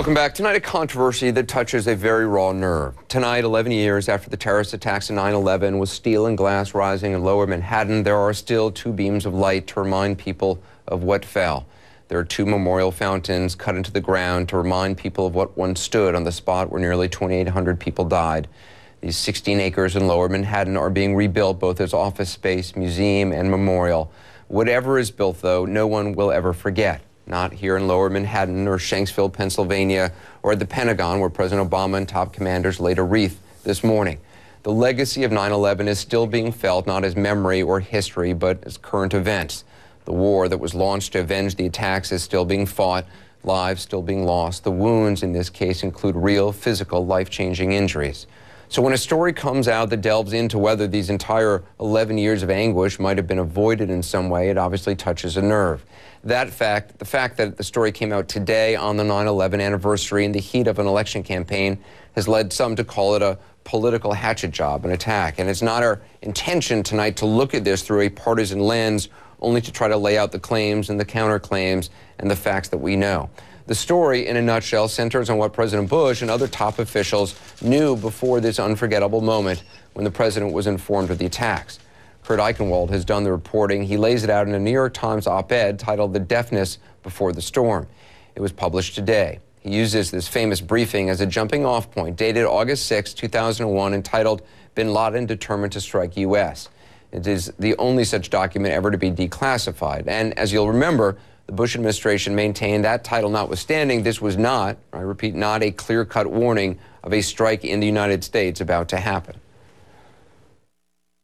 Welcome back. Tonight, a controversy that touches a very raw nerve. Tonight, 11 years after the terrorist attacks of 9/11, with steel and glass rising in lower Manhattan, there are still two beams of light to remind people of what fell. There are two memorial fountains cut into the ground to remind people of what once stood on the spot where nearly 2,800 people died. These 16 acres in lower Manhattan are being rebuilt both as office space, museum, and memorial. Whatever is built, though, no one will ever forget. Not here in lower Manhattan or Shanksville, Pennsylvania, or at the Pentagon, where President Obama and top commanders laid a wreath this morning. The legacy of 9/11 is still being felt not as memory or history, but as current events. The war that was launched to avenge the attacks is still being fought, lives still being lost. The wounds in this case include real, physical, life-changing injuries. So when a story comes out that delves into whether these entire 11 years of anguish might have been avoided in some way, it obviously touches a nerve. The fact that the story came out today on the 9/11 anniversary in the heat of an election campaign has led some to call it a political hatchet job, an attack. And it's not our intention tonight to look at this through a partisan lens, only to try to lay out the claims and the counterclaims and the facts that we know. The story, in a nutshell, centers on what President Bush and other top officials knew before this unforgettable moment when the president was informed of the attacks. Kurt Eichenwald has done the reporting. He lays it out in a New York Times op-ed titled "The Deafness Before the Storm." It was published today. He uses this famous briefing as a jumping-off point dated August 6, 2001, entitled "Bin Laden Determined to Strike U.S." It is the only such document ever to be declassified. And as you'll remember, the Bush administration maintained that title notwithstanding, this was not, I repeat, not a clear-cut warning of a strike in the United States about to happen.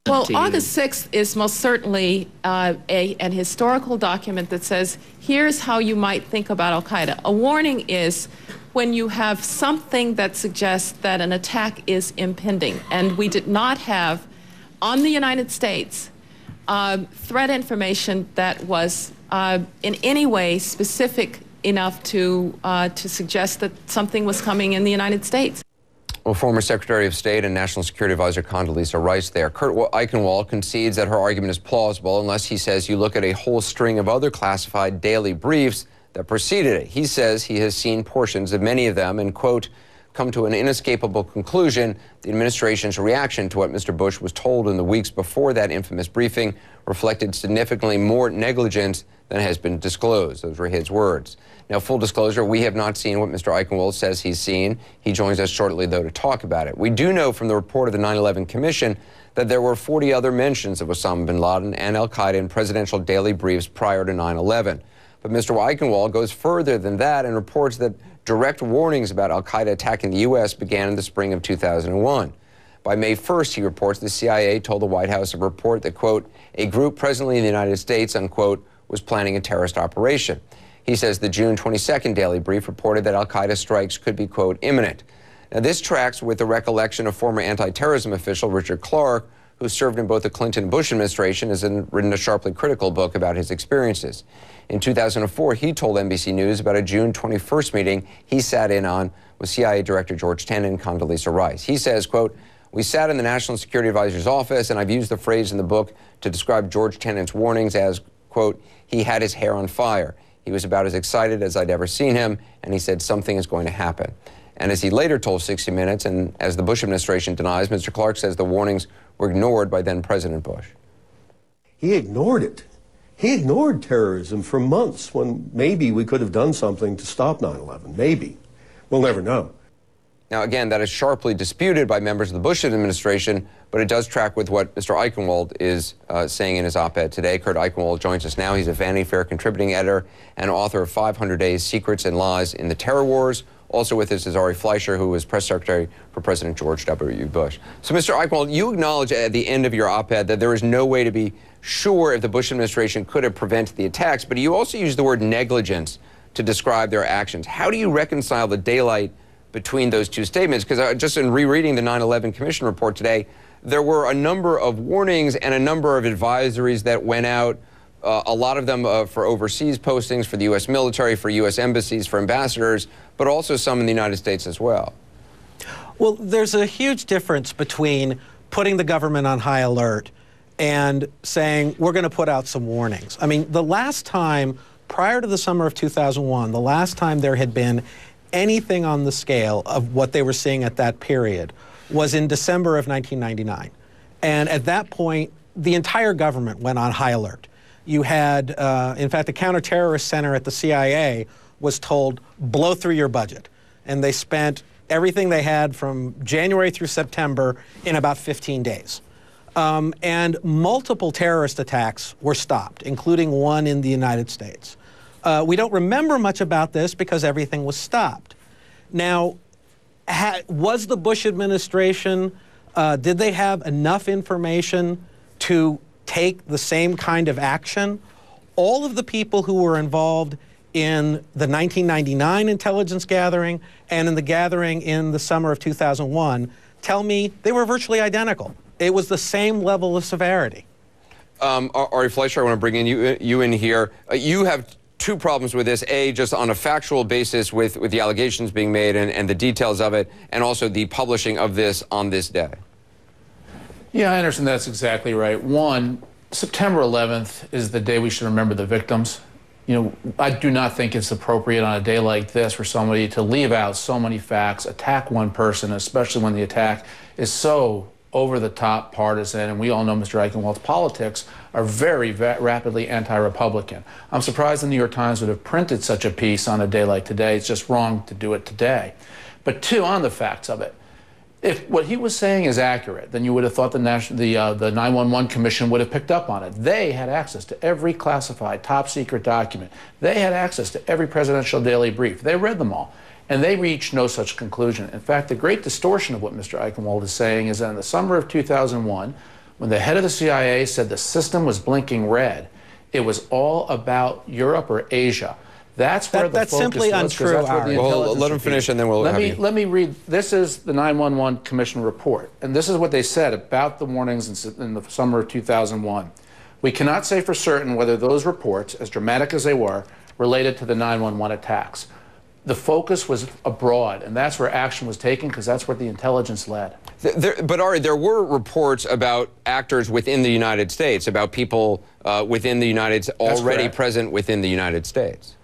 Well, August 6th is most certainly an historical document that says, here's how you might think about al-Qaeda. A warning is when you have something that suggests that an attack is impending. And we did not have, on the United States, threat information that was in any way specific enough to suggest that something was coming in the United States. Well, former Secretary of State and National Security Advisor Condoleezza Rice there. Kurt Eichenwald concedes that her argument is plausible unless, he says, you look at a whole string of other classified daily briefs that preceded it. He says he has seen portions of many of them and, quote, come to an inescapable conclusion. The administration's reaction to what Mr. Bush was told in the weeks before that infamous briefing reflected significantly more negligence than has been disclosed. Those were his words. Now, full disclosure, we have not seen what Mr. Eichenwald says he's seen. He joins us shortly, though, to talk about it. We do know from the report of the 9/11 Commission that there were 40 other mentions of Osama bin Laden and al-Qaeda in presidential daily briefs prior to 9/11. But Mr. Eichenwald goes further than that and reports that direct warnings about al-Qaeda attacking the U.S. began in the spring of 2001. By May 1st, he reports, the CIA told the White House a report that, quote, a group presently in the United States, unquote, was planning a terrorist operation. He says the June 22nd daily brief reported that al-Qaeda strikes could be, quote, imminent. Now, this tracks with the recollection of former anti-terrorism official Richard Clarke, who served in both the Clinton and Bush administration, has written a sharply critical book about his experiences. In 2004, he told NBC News about a June 21st meeting he sat in on with CIA Director George Tenet and Condoleezza Rice. He says, quote, we sat in the National Security Advisor's office, and I've used the phrase in the book to describe George Tenet's warnings as, quote, he had his hair on fire. He was about as excited as I'd ever seen him, and he said something is going to happen. And as he later told 60 Minutes, and as the Bush administration denies, Mr. Clarke says the warnings were ignored by then President Bush. He ignored it. He ignored terrorism for months when maybe we could have done something to stop 9/11. Maybe. We'll never know. Now, again, that is sharply disputed by members of the Bush administration, but it does track with what Mr. Eichenwald is saying in his op-ed today. Kurt Eichenwald joins us now. He's a Vanity Fair contributing editor and author of 500 Days, Secrets and Lies in the Terror Wars. Also with us is Ari Fleischer, who was press secretary for President George W. Bush. So, Mr. Eichenwald, you acknowledge at the end of your op-ed that there is no way to be sure if the Bush administration could have prevented the attacks, but you also use the word negligence to describe their actions. How do you reconcile the daylight between those two statements? Because just in rereading the 9/11 Commission report today, there were a number of warnings and a number of advisories that went out, a lot of them for overseas postings, for the U.S. military, for U.S. embassies, for ambassadors, but also some in the United States as well. Well, there's a huge difference between putting the government on high alert and saying, we're going to put out some warnings. I mean, the last time, prior to the summer of 2001, the last time there had been anything on the scale of what they were seeing at that period was in December of 1999. And at that point, the entire government went on high alert. You had, in fact, the counterterrorist center at the CIA was told, blow through your budget. And they spent everything they had from January through September in about 15 days. And multiple terrorist attacks were stopped, including one in the United States. We don't remember much about this because everything was stopped. Now, was the Bush administration, did they have enough information to take the same kind of action? All of the people who were involved in the 1999 intelligence gathering and in the gathering in the summer of 2001 tell me they were virtually identical. It was the same level of severity. Ari Fleischer, I want to bring in you in here. You have two problems with this. A, just on a factual basis with the allegations being made and the details of it, and also the publishing of this on this day. Yeah, I understand that's exactly right. One, September 11th is the day we should remember the victims. You know, I do not think it's appropriate on a day like this for somebody to leave out so many facts, attack one person, especially when the attack is so over-the-top partisan, and we all know Mr. Eichenwald's politics are very rapidly anti-Republican. I'm surprised the New York Times would have printed such a piece on a day like today. It's just wrong to do it today. But two, on the facts of it, if what he was saying is accurate, then you would have thought the 911 Commission would have picked up on it. They had access to every classified, top-secret document. They had access to every presidential daily brief. They read them all. And they reached no such conclusion. In fact, the great distortion of what Mr. Eichenwald is saying is that in the summer of 2001, when the head of the CIA said the system was blinking red, it was all about Europe or Asia. That's where the focus was. That's simply untrue. Well, let him finish and then we'll have you. Let me read. This is the 911 Commission report. And this is what they said about the warnings in the summer of 2001. We cannot say for certain whether those reports, as dramatic as they were, related to the 911 attacks. The focus was abroad, and that's where action was taken because that's where the intelligence led. But Ari, there were reports about actors within the United States, about people within the United States, already present within the United States.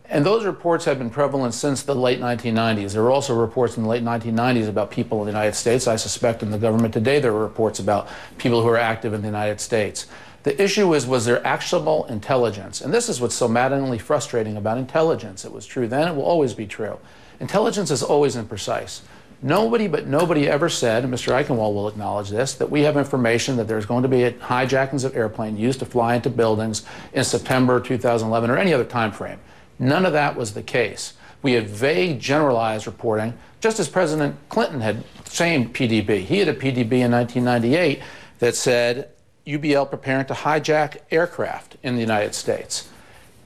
And those reports have been prevalent since the late 1990s. There were also reports in the late 1990s about people in the United States. I suspect in the government today there are reports about people who are active in the United States. The issue is, was there actionable intelligence? And this is what's so maddeningly frustrating about intelligence. It was true then, it will always be true. Intelligence is always imprecise. Nobody ever said, and Mr. Eichenwald will acknowledge this, that we have information that there's going to be hijackings of airplanes used to fly into buildings in September 2011 or any other time frame. None of that was the case. We had vague, generalized reporting, just as President Clinton had same PDB. He had a PDB in 1998 that said, UBL preparing to hijack aircraft in the United States.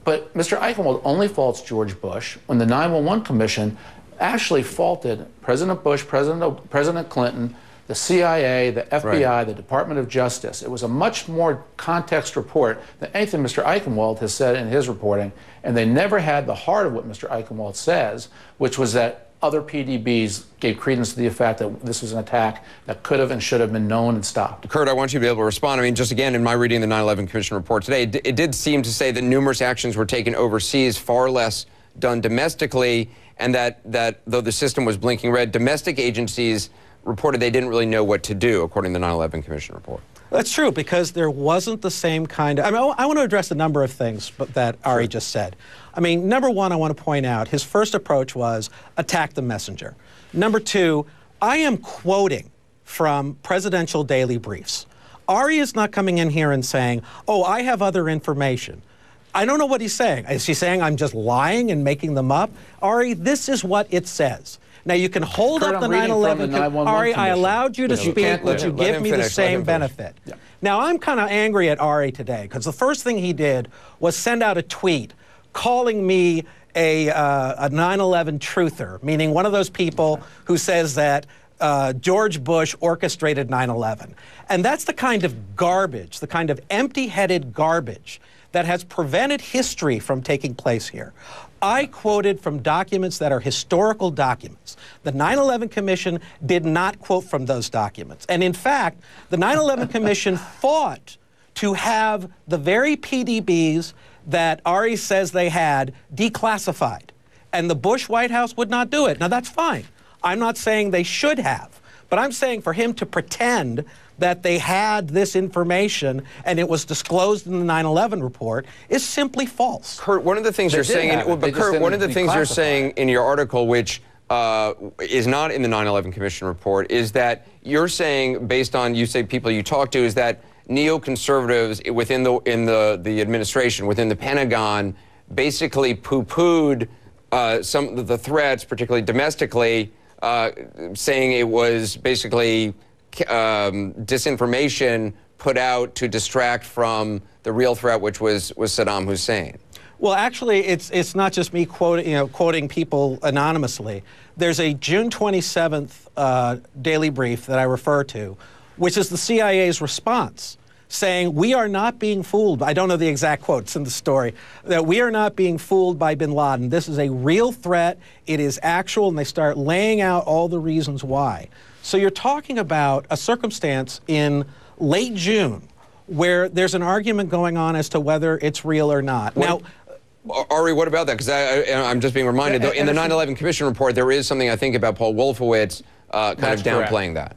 But Mr. Eichenwald only faults George Bush when the 911 Commission actually faulted President Bush, President Clinton, the CIA, the FBI, the Department of Justice. It was a much more context report than anything Mr. Eichenwald has said in his reporting, and they never had the heart of what Mr. Eichenwald says, which was that other PDBs gave credence to the fact that this was an attack that could have and should have been known and stopped. Kurt, I want you to be able to respond. I mean, just again, in my reading of the 9/11 Commission report today, it did seem to say that numerous actions were taken overseas, far less done domestically, and that though the system was blinking red, domestic agencies reported they didn't really know what to do, according to the 9/11 Commission report. That's true, because there wasn't the same kind of... I mean, I want to address a number of things that Ari just said. I mean, number one, I want to point out, his first approach was attack the messenger. Number two, I am quoting from presidential daily briefs. Ari is not coming in here and saying, oh, I have other information. I don't know what he's saying. Is he saying I'm just lying and making them up? Ari, this is what it says. Now, you can hold Kurt, up the 9/11. Ari, I allowed you to speak. Would you give me the same benefit? Yeah. Now, I'm kind of angry at Ari today because the first thing he did was send out a tweet calling me a 9/11 truther, meaning one of those people who says that George Bush orchestrated 9/11. And that's the kind of garbage, the kind of empty-headed garbage that has prevented history from taking place here. I quoted from documents that are historical documents. The 9/11 Commission did not quote from those documents. And in fact, the 9/11 Commission fought to have the very PDBs that Ari says they had declassified. And the Bush White House would not do it. Now, that's fine. I'm not saying they should have. But I'm saying for him to pretend that they had this information and it was disclosed in the 9/11 report is simply false. Kurt, one of the things you're saying, one of the things you're saying in your article, which is not in the 9/11 Commission report, is that you're saying, based on you say people you talk to, is that neoconservatives within the administration, within the Pentagon, basically poo-pooed some of the threats, particularly domestically, saying it was basically disinformation put out to distract from the real threat, which was Saddam Hussein. Well, actually, it's not just me quoting people anonymously. There's a June 27th daily brief that I refer to, which is the CIA's response, saying we are not being fooled. I don't know the exact quotes in the story, that we are not being fooled by bin Laden. This is a real threat. It is actual, and they start laying out all the reasons why. So you're talking about a circumstance in late June where there's an argument going on as to whether it's real or not. Now, Ari, what about that? Because I'm just being reminded, in the 9/11 Commission report, there is something, I think, about Paul Wolfowitz kind of downplaying that.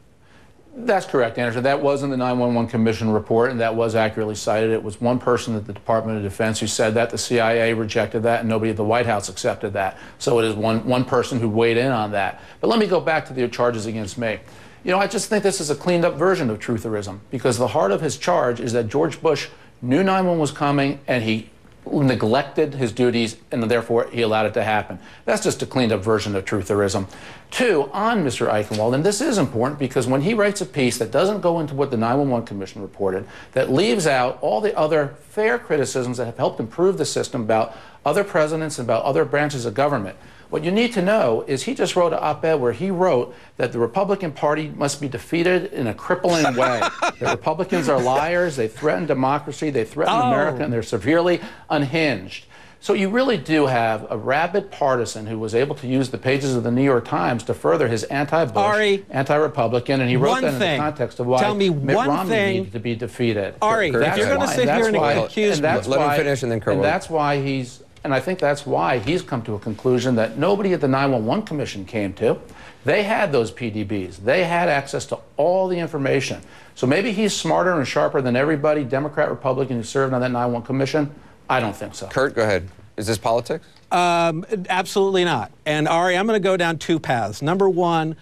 That's correct, Anderson. That was in the 9/11 Commission report, and that was accurately cited. It was one person at the Department of Defense who said that. The CIA rejected that, and nobody at the White House accepted that. So it is one person who weighed in on that. But let me go back to the charges against me. You know, I just think this is a cleaned-up version of trutherism, because the heart of his charge is that George Bush knew 9/11 was coming, and he neglected his duties, and therefore he allowed it to happen. That's just a cleaned-up version of trutherism. Two, on Mr. Eichenwald, and this is important because when he writes a piece that doesn't go into what the 9/11 Commission reported, that leaves out all the other fair criticisms that have helped improve the system about other presidents and about other branches of government, what you need to know is he just wrote an op-ed where he wrote that the Republican Party must be defeated in a crippling way. The Republicans are liars, they threaten democracy, they threaten America, and they're severely unhinged. So you really do have a rabid partisan who was able to use the pages of the New York Times to further his anti-Bush, anti-Republican, and he wrote that in the context of why Mitt Romney needed to be defeated. Ari, if you're going to sit here and accuse me, let him finish and then Kurt. And that's why and I think that's why he's come to a conclusion that nobody at the 9/11 Commission came to. They had those PDBs. They had access to all the information. So maybe he's smarter and sharper than everybody, Democrat, Republican, who served on that 9/11 Commission. I don't think so. Kurt, go ahead. Is this politics? Absolutely not. And Ari, I'm going to go down two paths. Number one,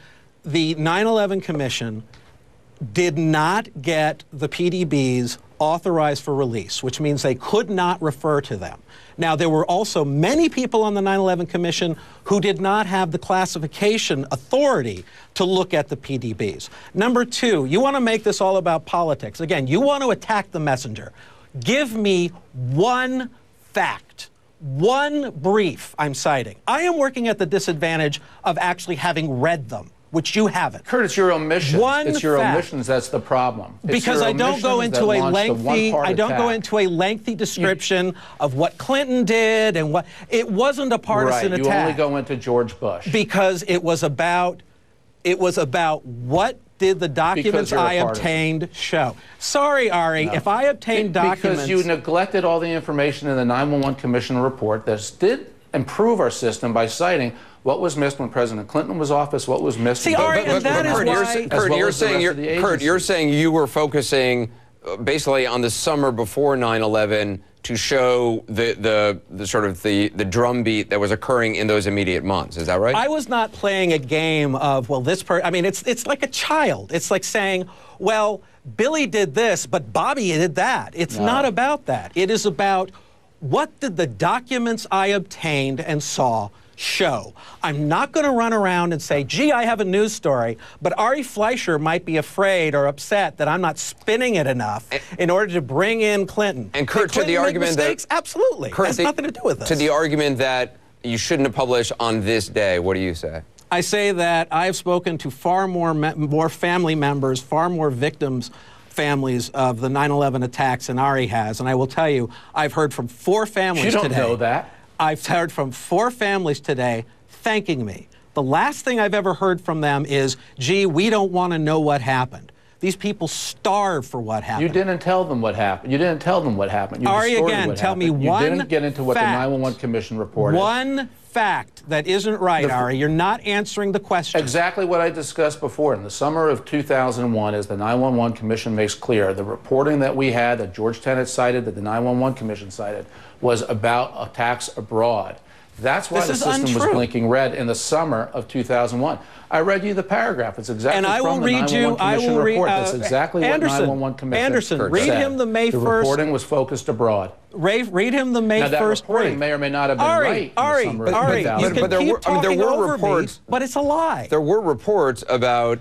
the 9/11 Commission did not get the PDBs authorized for release, which means they could not refer to them. Now, there were also many people on the 9/11 Commission who did not have the classification authority to look at the PDBs. Number two, you want to make this all about politics. Again, you want to attack the messenger. Give me one fact, one brief I'm citing. I am working at the disadvantage of actually having read them, which you haven't. Kurt, it's your omissions. It's your omissions that's the problem. Because I don't go into a lengthy description of what Clinton did and what it wasn't a partisan attack. You only go into George Bush. Because it was about what did the documents I obtained show. Sorry, Ari, if I obtained documents... Because you neglected all the information in the 9/11 Commission report that did improve our system by citing what was missed when President Clinton was in office, what was missed... See, Ari, and that is why... Kurt, you're saying you were focusing basically on the summer before 9/11 to show the sort of the drumbeat that was occurring in those immediate months. Is that right? I was not playing a game of, well, I mean, it's like a child. It's like saying, well, Billy did this, but Bobby did that. It's not about that. It is about what did the documents I obtained and saw show. I'm not going to run around and say, gee, I have a news story, but Ari Fleischer might be afraid or upset that I'm not spinning it enough in order to bring in Clinton. And Kurt, to the argument that... Absolutely. Kurt, has nothing to do with this. To the argument that you shouldn't have published on this day, what do you say? I say that I've spoken to far more family members, far more victims, families of the 9/11 attacks than Ari has. And I will tell you, I've heard from 4 families today. You don't know that. I've heard from 4 families today thanking me. The last thing I've ever heard from them is, gee, we don't want to know what happened. These people starved for what happened. You didn't tell them what happened. You didn't tell them what happened. You Ari, distorted again, what tell me happened. one You didn't get into what fact. the 911 Commission reported. One fact that isn't right, Ari. You're not answering the question. Exactly what I discussed before. In the summer of 2001, as the 911 Commission makes clear, the reporting that we had, that George Tenet cited, that the 911 Commission cited, was about attacks abroad. That's why the system was blinking red in the summer of 2001. I read you the paragraph. It's exactly from the 911 Commission report. That's exactly what 911 Commission Anderson, read said. him the May 1st. The reporting was focused abroad. Read him the May 1st. Now, that reporting brief. may or may not have been right in the summer of 2001. you can keep talking over me, but it's a lie. There were reports about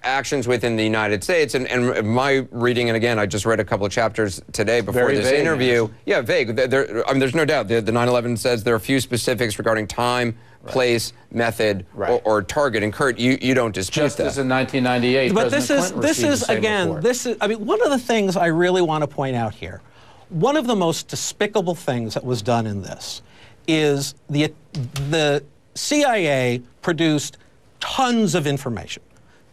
actions within the United States, and my reading, and again, I just read a couple of chapters today before Very this vague, interview. Anderson. Yeah, vague. There's no doubt. The 9/11 says there are a few specifics regarding time, place, method, or target. And Kurt, you don't dispute Just that. as in 1998, but President Clinton received the same report. I mean, one of the things I really want to point out here, one of the most despicable things that was done in this is the CIA produced tons of information.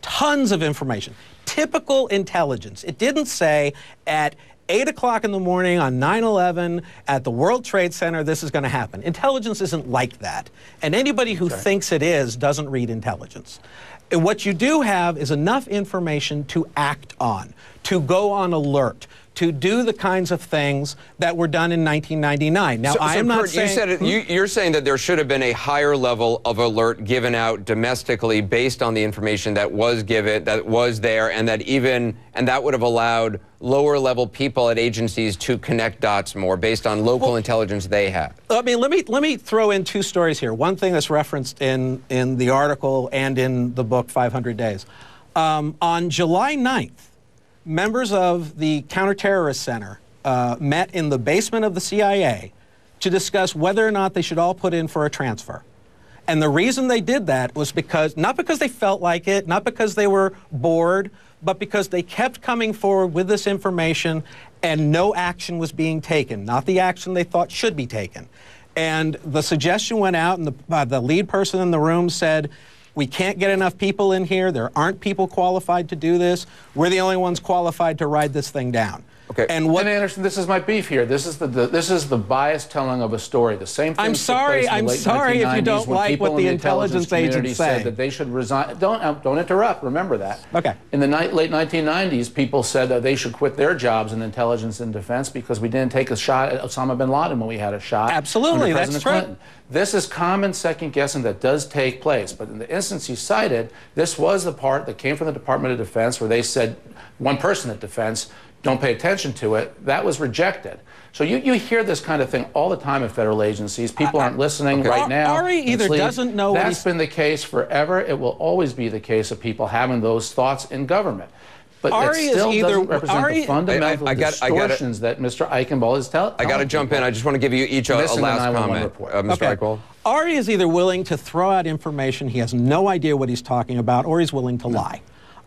Tons of information. Typical intelligence. It didn't say at 8 o'clock in the morning on 9/11 at the World Trade Center, this is going to happen. Intelligence isn't like that. And anybody who thinks it is doesn't read intelligence. And what you do have is enough information to act on, to go on alert, to do the kinds of things that were done in 1999. Now, I am not Kurt, saying... you're saying that there should have been a higher level of alert given out domestically based on the information that was given, that was there, and that would have allowed lower level people at agencies to connect dots more based on local intelligence they have. I mean, let me throw in two stories here. One thing that's referenced in the article and in the book 500 Days. On July 9th, members of the Counterterrorist Center met in the basement of the CIA to discuss whether or not they should all put in for a transfer. And the reason they did that was not because they felt like it, not because they were bored, but because they kept coming forward with this information and no action was being taken, not the action they thought should be taken. And the suggestion went out, and the lead person in the room said, we can't get enough people in here. There aren't people qualified to do this. We're the only ones qualified to ride this thing down. Okay. And Anderson, this is my beef here. This is the biased telling of a story. The same thing. I'm sorry if you don't like what the intelligence agents say. Said that they should resign. Don't interrupt. Remember that. Okay. In the late 1990s, people said that they should quit their jobs in intelligence and defense because we didn't take a shot at Osama bin Laden when we had a shot. Absolutely, under President that's true. Clinton. This is common second guessing that does take place. But in the instance you cited, this was the part that came from the Department of Defense where they said, one person at Defense, don't pay attention to it. That was rejected. So you hear this kind of thing all the time in federal agencies. People aren't listening right now. Ari either doesn't know what That's been the case forever. It will always be the case of people having those thoughts in government. But it still doesn't represent the fundamental distortions that Mr. Eichenwald is telling. I got to jump in. I just want to give you each a last comment. Mr. Eichenwald. Ari is either willing to throw out information he has no idea what he's talking about, or he's willing to lie.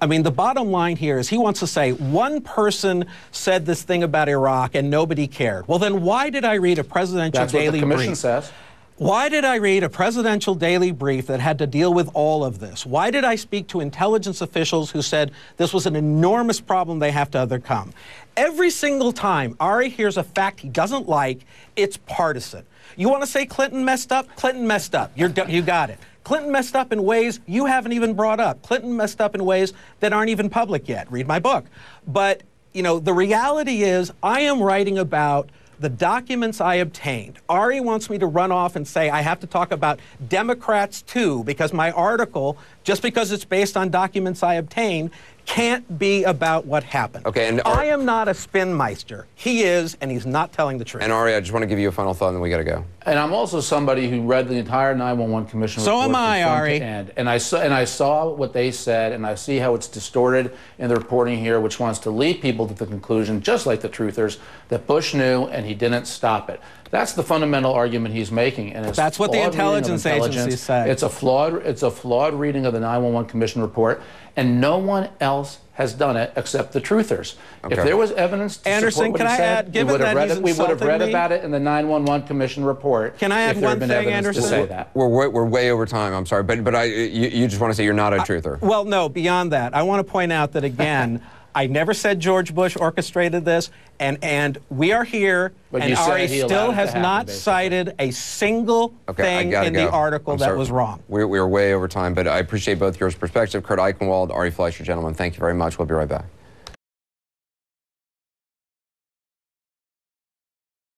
I mean, the bottom line here is he wants to say one person said this thing about Iraq and nobody cared. Well, then why did I read a presidential daily brief? That's what the commission says. Why did I read a presidential daily brief that had to deal with all of this? Why did I speak to intelligence officials who said this was an enormous problem they have to overcome? Every single time Ari hears a fact he doesn't like, it's partisan. You want to say Clinton messed up? Clinton messed up. You got it. Clinton messed up in ways you haven't even brought up. Clinton messed up in ways that aren't even public yet. Read my book. But, you know, the reality is I am writing about the documents I obtained. Ari wants me to run off and say I have to talk about Democrats too, because my article, just because it's based on documents I obtained, can't be about what happened. Okay, and I am not a spinmeister. He is, and he's not telling the truth. And Ari, I just want to give you a final thought, and then we got to go. And I'm also somebody who read the entire 911 Commission report. So am I, Ari. And I saw what they said, and I see how it's distorted in the reporting here, which wants to lead people to the conclusion, just like the truthers, that Bush knew and he didn't stop it. That's the fundamental argument he's making, and that's what the intelligence agencies say. It's a flawed reading of the 911 Commission report, and no one else else has done it except the truthers. Okay. If there was evidence to Anderson, support what can he I said, add, given that he's we would have insulted read me- about it in the 911 Commission report. Can I add if there one had been thing, evidence Anderson? to say that. We're way over time. I'm sorry, but you just want to say you're not a truther. Well, no, beyond that, I want to point out that, again, I never said George Bush orchestrated this, and we are here, But and you said Ari he allowed still it to has happen, not basically. cited a single Okay, I thing gotta in go. the article I'm that sorry. was wrong. We're way over time, but I appreciate both your perspective. Kurt Eichenwald, Ari Fleischer, gentlemen, thank you very much. We'll be right back.